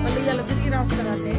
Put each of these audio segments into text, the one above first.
మళ్ళీ ఇలా తిరిగి రాస్తారంటే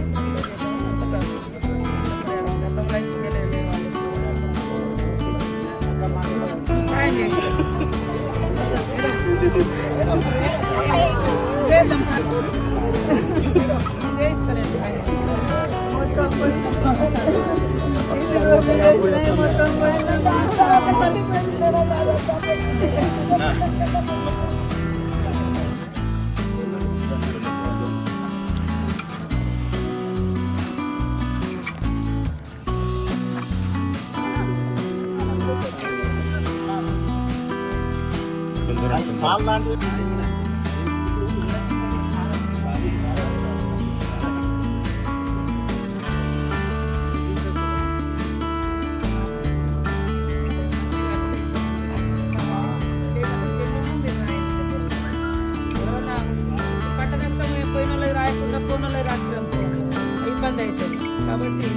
ఇబ్బంది అవుతుంది. కాబట్టి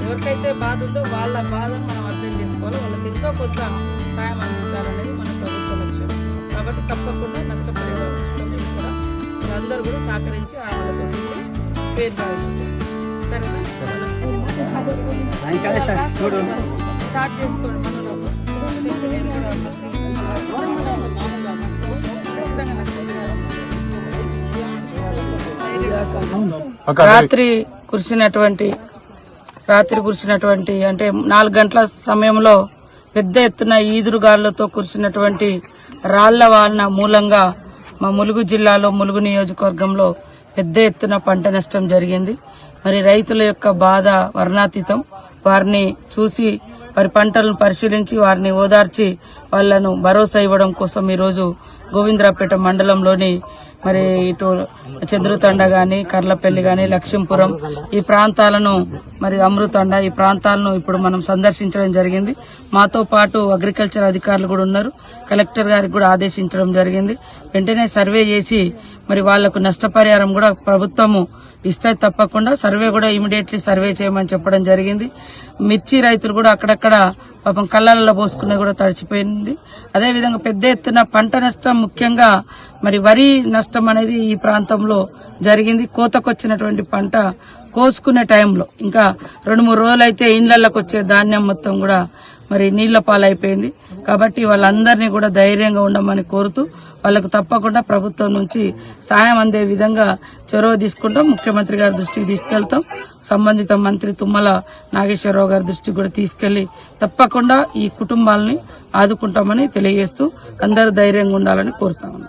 ఎవరికైతే బాధ ఉందో వాళ్ళ బాధను మనం అర్థం చేసుకోవాలి. వాళ్ళకి ఎంతో కొంత సాయం అందించాలనేది మన ప్రభుత్వ లక్ష్యం. కాబట్టి తప్పకుండా నష్టపరిహారం కూడా అందరూ కూడా సహకరించి వాళ్ళతో పేరు రాయించారు. సరేనా? స్టార్ట్ చేసుకోండి. రాత్రి కురిసినటువంటి అంటే 4 గంటల సమయంలో పెద్ద ఎత్తున ఈదురుగాలులతో కురిసినటువంటి రాళ్ల వాన మూలంగా మా ములుగు జిల్లాలో ములుగు నియోజకవర్గంలో పెద్ద ఎత్తున పంట నష్టం జరిగింది. మరి రైతుల యొక్క బాధ వర్ణాతీతం. వారిని చూసి వారి పంటలను పరిశీలించి వారిని ఓదార్చి వాళ్లను భరోసా ఇవ్వడం కోసం ఈరోజు గోవిందరావుపేట మండలంలోని మరి ఇటు చంద్రుతండ గాని, కర్లపల్లి గాని, లక్ష్మీపురం ఈ ప్రాంతాలను మరి అమృతండ ఈ ప్రాంతాలను ఇప్పుడు మనం సందర్శించడం జరిగింది. మాతో పాటు అగ్రికల్చర్ అధికారులు కూడా ఉన్నారు. కలెక్టర్ గారికి కూడా ఆదేశించడం జరిగింది. వెంటనే సర్వే చేసి మరి వాళ్లకు నష్టపరిహారం కూడా ప్రభుత్వము ఇస్తే తప్పకుండా సర్వే కూడా ఇమీడియట్లీ సర్వే చేయమని చెప్పడం జరిగింది. మిర్చి రైతులు కూడా అక్కడక్కడ పాపం కళ్ళల్లో పోసుకున్నది కూడా తడిచిపోయింది. అదేవిధంగా పెద్ద ఎత్తున పంట నష్టం, ముఖ్యంగా మరి వరి నష్టం అనేది ఈ ప్రాంతంలో జరిగింది. కోతకొచ్చినటువంటి పంట కోసుకునే టైంలో ఇంకా 2-3 రోజులైతే ఇండ్లకి వచ్చే ధాన్యం మొత్తం కూడా మరి నీళ్ల పాలైపోయింది. కాబట్టి వాళ్ళందరినీ కూడా ధైర్యంగా ఉండమని కోరుతూ వాళ్లకు తప్పకుండా ప్రభుత్వం నుంచి సాయం అందే విధంగా చొరవ తీసుకుంటాం. ముఖ్యమంత్రి గారి దృష్టికి తీసుకెళ్తాం. సంబంధిత మంత్రి తుమ్మల నాగేశ్వరరావు గారి దృష్టికి కూడా తీసుకెళ్లి తప్పకుండా ఈ కుటుంబాలని ఆదుకుంటామని తెలియజేస్తూ అందరూ ధైర్యంగా ఉండాలని కోరుతామని.